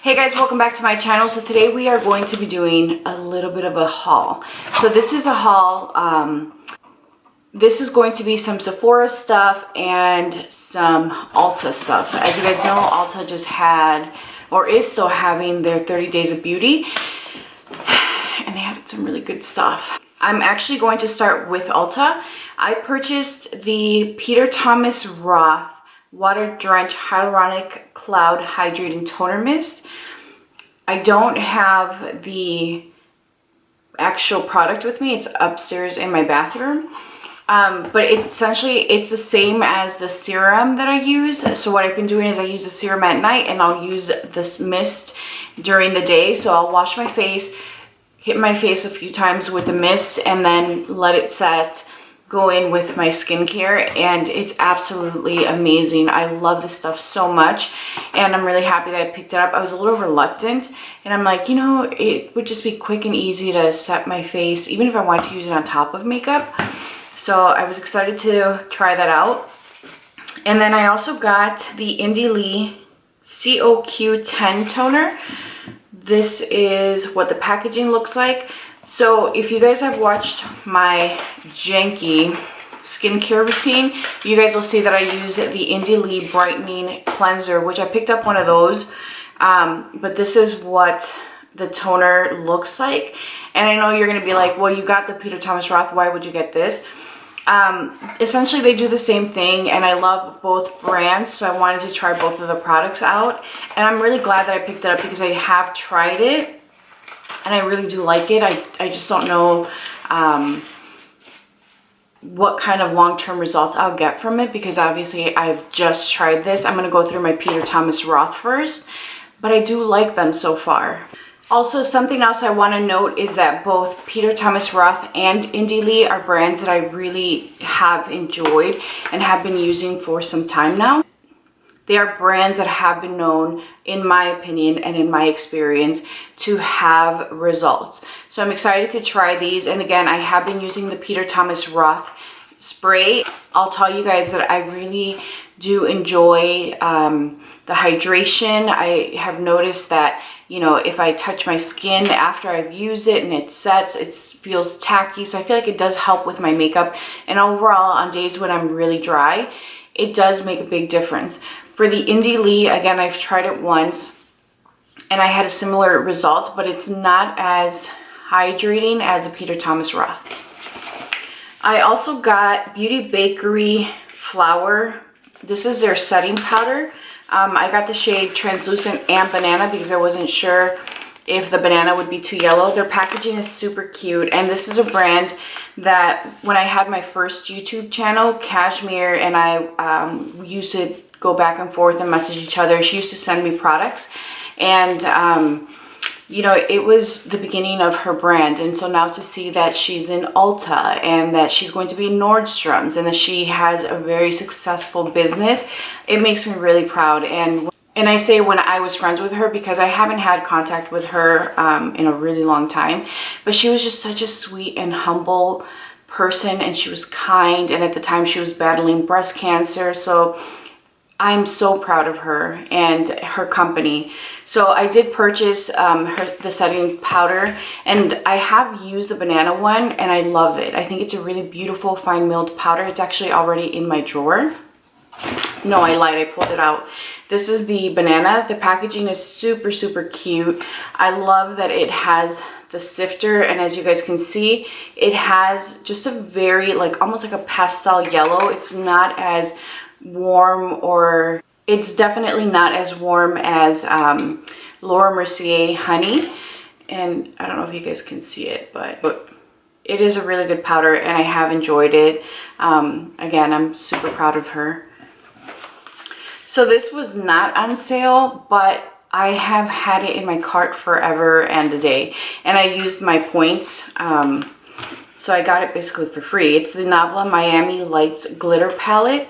Hey guys, welcome back to my channel. So today we are going to be doing a little bit of a haul. So this is a haul. This is going to be some Sephora stuff and some Ulta stuff. As you guys know, Ulta just had, or is still having, their 30 Days of Beauty. And they had some really good stuff. I'm actually going to start with Ulta. I purchased the Peter Thomas Roth Water Drench Hyaluronic Cloud Hydrating Toner Mist. I don't have the actual product with me. It's upstairs in my bathroom. But essentially it's the same as the serum that I use. So what I've been doing is I use the serum at night and I'll use this mist during the day. So I'll wash my face, hit my face a few times with the mist, and then let it set, go in with my skincare, and it's absolutely amazing. I love this stuff so much, and I'm really happy that I picked it up. I was a little reluctant, and I'm like, you know, it would just be quick and easy to set my face, even if I wanted to use it on top of makeup. So I was excited to try that out. And then I also got the Indie Lee COQ10 toner. This is what the packaging looks like. So if you guys have watched my janky skincare routine, you guys will see that I use the Indie Lee Brightening Cleanser, which I picked up one of those. But this is what the toner looks like. And I know you're going to be like, well, you got the Peter Thomas Roth, why would you get this? Essentially they do the same thing, and I love both brands, so I wanted to try both of the products out. And I'm really glad that I picked it up because I have tried it and I really do like it. I just don't know what kind of long-term results I'll get from it, because obviously I've just tried this. I'm going to go through my Peter Thomas Roth first, but I do like them so far. Also, something else I want to note is that both Peter Thomas Roth and Indie Lee are brands that I really have enjoyed and have been using for some time now. They are brands that have been known, in my opinion and in my experience, to have results. So I'm excited to try these. And again, I have been using the Peter Thomas Roth spray. I'll tell you guys that I really do enjoy the hydration. I have noticed that, you know, if I touch my skin after I've used it and it sets, it feels tacky. So I feel like it does help with my makeup. And overall, on days when I'm really dry, it does make a big difference. For the Indie Lee, again, I've tried it once and I had a similar result, but it's not as hydrating as a Peter Thomas Roth. I also got Beauty Bakery Flower. This is their setting powder. I got the shade Translucent and Banana because I wasn't sure if the banana would be too yellow. Their packaging is super cute, and this is a brand that when I had my first YouTube channel, Cashmere and I used to go back and forth and message each other. She used to send me products, and you know, it was the beginning of her brand. And so now to see that she's in Ulta and that she's going to be in Nordstrom's and that she has a very successful business, it makes me really proud. And I say when I was friends with her because I haven't had contact with her in a really long time, but she was just such a sweet and humble person, and she was kind, and at the time she was battling breast cancer. So I'm so proud of her and her company. So I did purchase the setting powder, and I have used the banana one and I love it. I think it's a really beautiful fine milled powder. It's actually already in my drawer. No, I lied, I pulled it out. This is the banana. The packaging is super, super cute. I love that it has the sifter, and as you guys can see, it has just a very, like, almost like a pastel yellow. It's not as warm, or it's definitely not as warm as Laura Mercier Honey. And I don't know if you guys can see it, but it is a really good powder and I have enjoyed it. Again, I'm super proud of her. So this was not on sale, but I have had it in my cart forever and a day, and I used my points. So I got it basically for free. It's the Nabla Miami Lights Glitter Palette.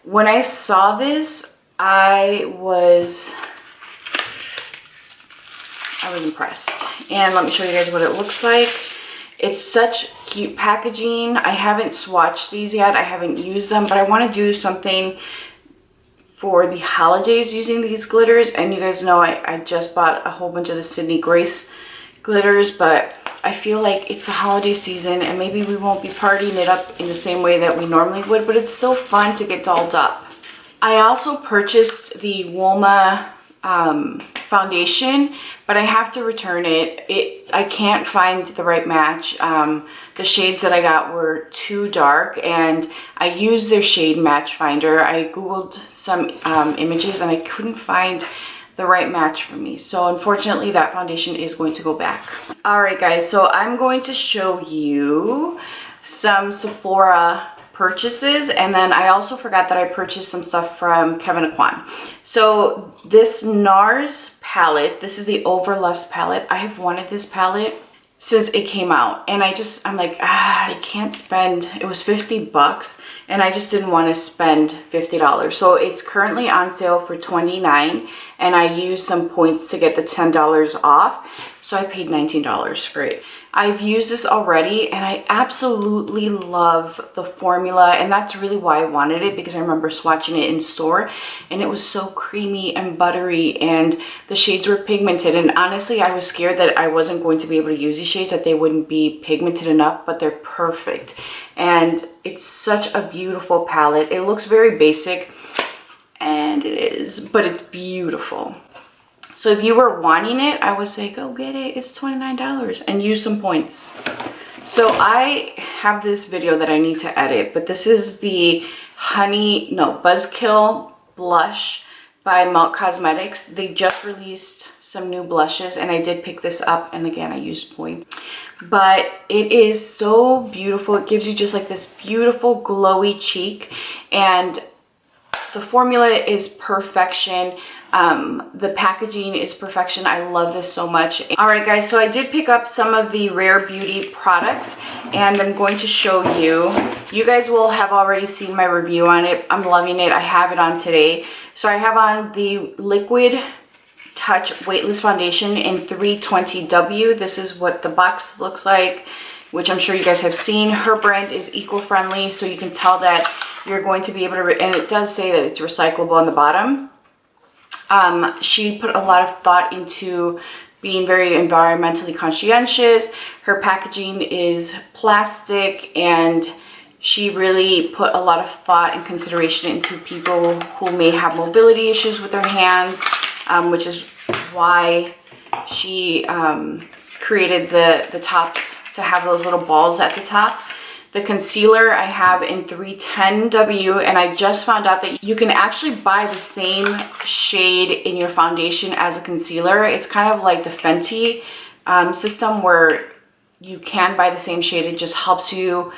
When I saw this, I was impressed. And let me show you guys what it looks like. It's such cute packaging. I haven't swatched these yet. I haven't used them, but I want to do something for the holidays using these glitters. And you guys know I just bought a whole bunch of the Sydney Grace glitters, but I feel like it's the holiday season and maybe we won't be partying it up in the same way that we normally would, but it's still fun to get dolled up. I also purchased the Walma foundation, but I have to return it. I can't find the right match. The shades that I got were too dark, and I used their shade match finder. I googled some images and I couldn't find the right match for me. So unfortunately that foundation is going to go back. All right guys, so I'm going to show you some Sephora purchases, and then I also forgot that I purchased some stuff from Kevyn. So this Nars palette, this is the Overlust palette. I have wanted this palette since it came out, and I'm like, I can't spend, it was 50 bucks and I just didn't want to spend $50. So it's currently on sale for $29, and I used some points to get the $10 off. So I paid $19 for it. I've used this already and I absolutely love the formula, and that's really why I wanted it, because I remember swatching it in store and it was so creamy and buttery and the shades were pigmented, and honestly I was scared that I wasn't going to be able to use these shades, that they wouldn't be pigmented enough, but they're perfect. And it's such a beautiful palette. It looks very basic, and it is, but it's beautiful. So if you were wanting it, I would say go get it. It's $29 and use some points. So I have this video that I need to edit, but this is the Buzzkill blush by Melt Cosmetics. They just released some new blushes and I did pick this up, and again I used points. But it is so beautiful. It gives you just like this beautiful glowy cheek, and the formula is perfection. The packaging is perfection. I love this so much. All right guys, so I did pick up some of the Rare Beauty products and I'm going to show you. You guys will have already seen my review on it. I'm loving it. I have it on today. So I have on the Liquid Touch Weightless Foundation in 320W. This is what the box looks like, which I'm sure you guys have seen. Her brand is eco-friendly, so you can tell that you're going to be able to, and it does say that it's recyclable on the bottom. She put a lot of thought into being very environmentally conscientious. Her packaging is plastic, and she really put a lot of thought and consideration into people who may have mobility issues with their hands, which is why she created the tops to have those little balls at the top. The concealer I have in 310W, and I just found out that you can actually buy the same shade in your foundation as a concealer. It's kind of like the Fenty system where you can buy the same shade. It just helps you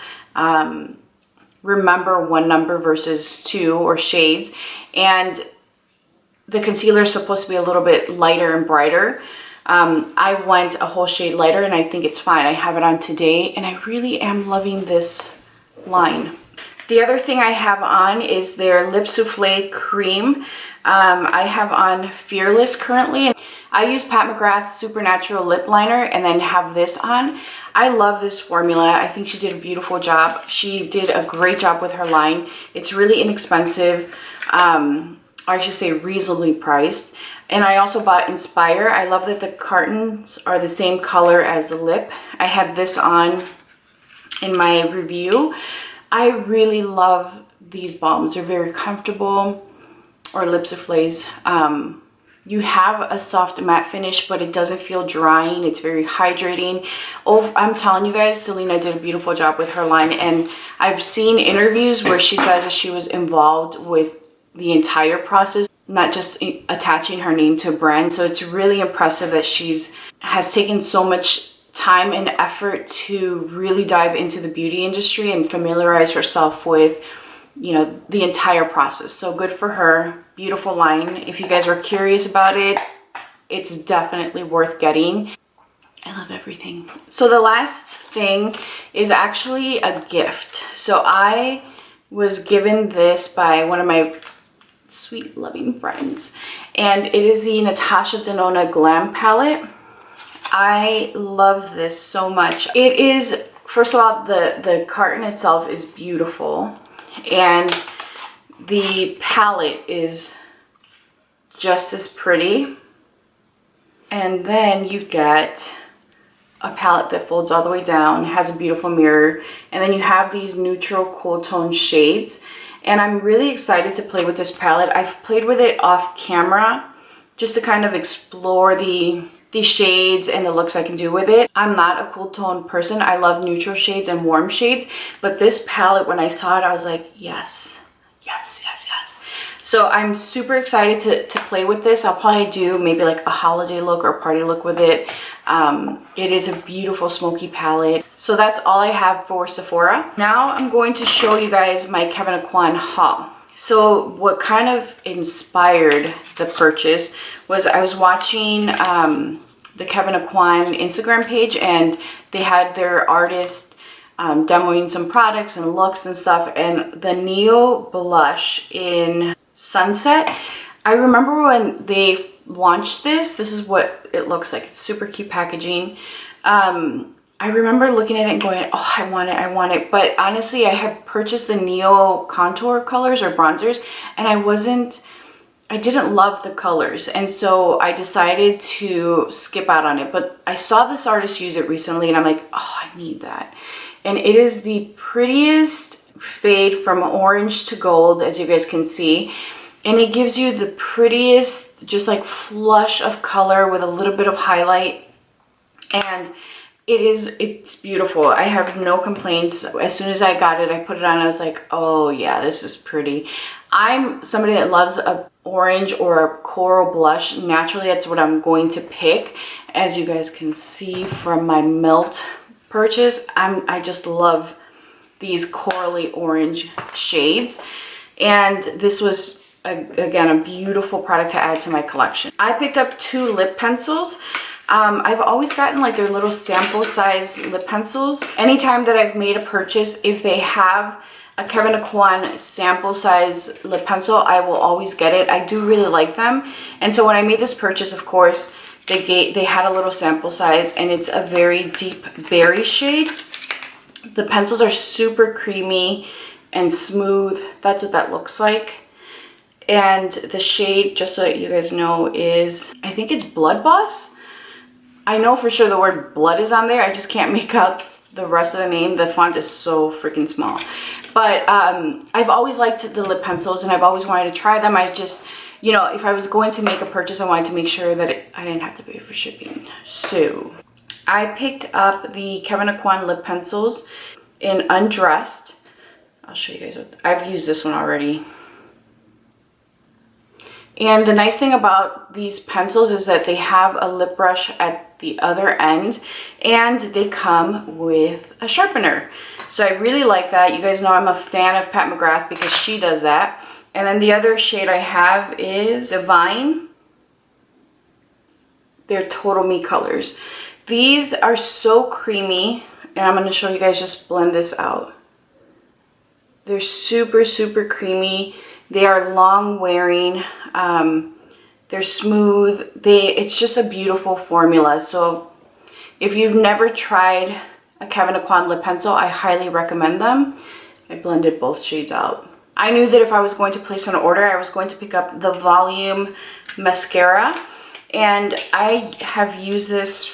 remember one number versus two or shades. And the concealer is supposed to be a little bit lighter and brighter. I went a whole shade lighter and I think it's fine. I have it on today and I really am loving this line. The other thing I have on is their Lip Souffle Cream. I have on Fearless currently. I use Pat McGrath's Supernatural Lip Liner and then have this on. I love this formula. I think she did a beautiful job. She did a great job with her line. It's really inexpensive, or I should say reasonably priced. And I also bought Inspire. I love that the cartons are the same color as the lip. I had this on in my review. I really love these balms. They're very comfortable, or lip souffles. You have a soft matte finish, but it doesn't feel drying. It's very hydrating. Oh, I'm telling you guys, Selena did a beautiful job with her line. And I've seen interviews where she says that she was involved with the entire process, not just attaching her name to a brand. So it's really impressive that has taken so much time and effort to really dive into the beauty industry and familiarize herself with, you know, the entire process. So good for her. Beautiful line. If you guys are curious about it, it's definitely worth getting. I love everything. So the last thing is actually a gift. So I was given this by one of my sweet loving friends, and it is the Natasha Denona Glam Palette. I love this so much. It is, first of all, the carton itself is beautiful, and the palette is just as pretty. And then you get a palette that folds all the way down, has a beautiful mirror, and then you have these neutral cool tone shades. And I'm really excited to play with this palette. I've played with it off camera just to kind of explore the shades and the looks I can do with it. I'm not a cool tone person. I love neutral shades and warm shades, but this palette, when I saw it, I was like, yes, yes, yes, yes. So I'm super excited to play with this. I'll probably do maybe like a holiday look or party look with it. It is a beautiful smoky palette. So that's all I have for Sephora. Now I'm going to show you guys my Kevyn Aucoin haul. So what kind of inspired the purchase was I was watching the Kevyn Aucoin Instagram page, and they had their artist demoing some products and looks and stuff, and the Neo blush in Sunset. I remember when they launched this is what it looks like. It's super cute packaging. I remember looking at it and going, oh, I want it. But honestly, I had purchased the Neo contour colors or bronzers, and I didn't love the colors. And so I decided to skip out on it. But I saw this artist use it recently, and I'm like, oh, I need that. And it is the prettiest fade from orange to gold, as you guys can see. And it gives you the prettiest, just like flush of color with a little bit of highlight. And it's beautiful. I have no complaints. As soon as I got it, I put it on, I was like, oh yeah, this is pretty. I'm somebody that loves a orange or a coral blush. Naturally, that's what I'm going to pick. As you guys can see from my Melt purchase, I just love these corally orange shades. And this was, again, a beautiful product to add to my collection. I picked up 2 lip pencils. I've always gotten like their little sample size lip pencils. Anytime that I've made a purchase, if they have a Kevyn Aucoin sample size lip pencil, I will always get it. I do really like them. And so when I made this purchase, of course, they had a little sample size, and it's a very deep berry shade. The pencils are super creamy and smooth. That's what that looks like. And the shade, just so you guys know, is, I think it's Blood Boss. I know for sure the word blood is on there. I just can't make out the rest of the name. The font is so freaking small. But I've always liked the lip pencils, and I've always wanted to try them. I just, you know, if I was going to make a purchase, I wanted to make sure that I didn't have to pay for shipping. So I picked up the Kevyn Aucoin lip pencils in Undressed. I'll show you guys what I've used this one already. And the nice thing about these pencils is that they have a lip brush at the other end, and they come with a sharpener. So I really like that. You guys know I'm a fan of Pat McGrath because she does that. And then the other shade I have is Divine. They're Total Me colors. These are so creamy, and I'm going to show you guys, just blend this out. They're super, super creamy. They are long wearing. They're smooth. It's just a beautiful formula. So if you've never tried a Kevyn Aucoin lip pencil, I highly recommend them. I blended both shades out. I knew that if I was going to place an order, I was going to pick up the Volume Mascara. And I have used this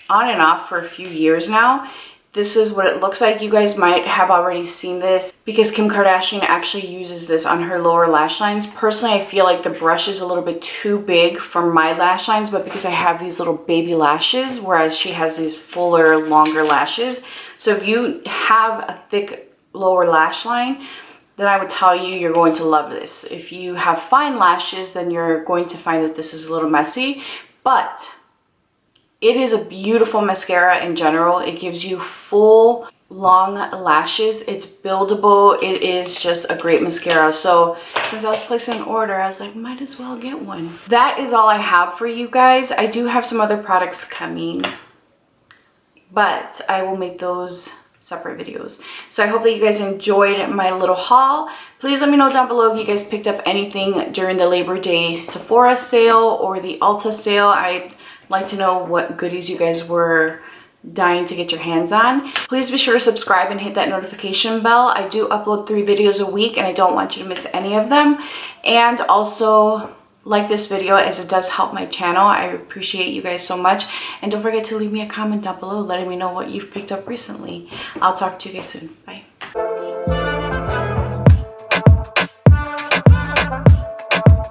on and off for a few years now. This is what it looks like. You guys might have already seen this because Kim Kardashian actually uses this on her lower lash lines. Personally, I feel like the brush is a little bit too big for my lash lines, but because I have these little baby lashes, whereas she has these fuller, longer lashes. So if you have a thick lower lash line, then I would tell you you're going to love this. If you have fine lashes, then you're going to find that this is a little messy, but it is a beautiful mascara in general. It gives you full, long lashes. It's buildable. It is just a great mascara. So since I was placing an order, I was like, might as well get one. That is all I have for you guys. I do have some other products coming, but I will make those separate videos. So I hope that you guys enjoyed my little haul. Please let me know down below if you guys picked up anything during the Labor Day Sephora sale or the Ulta sale. I'd like to know what goodies you guys were dying to get your hands on. Please be sure to subscribe and hit that notification bell. I do upload 3 videos a week and I don't want you to miss any of them. And also like this video as it does help my channel. I appreciate you guys so much. And don't forget to leave me a comment down below letting me know what you've picked up recently. I'll talk to you guys soon. Bye.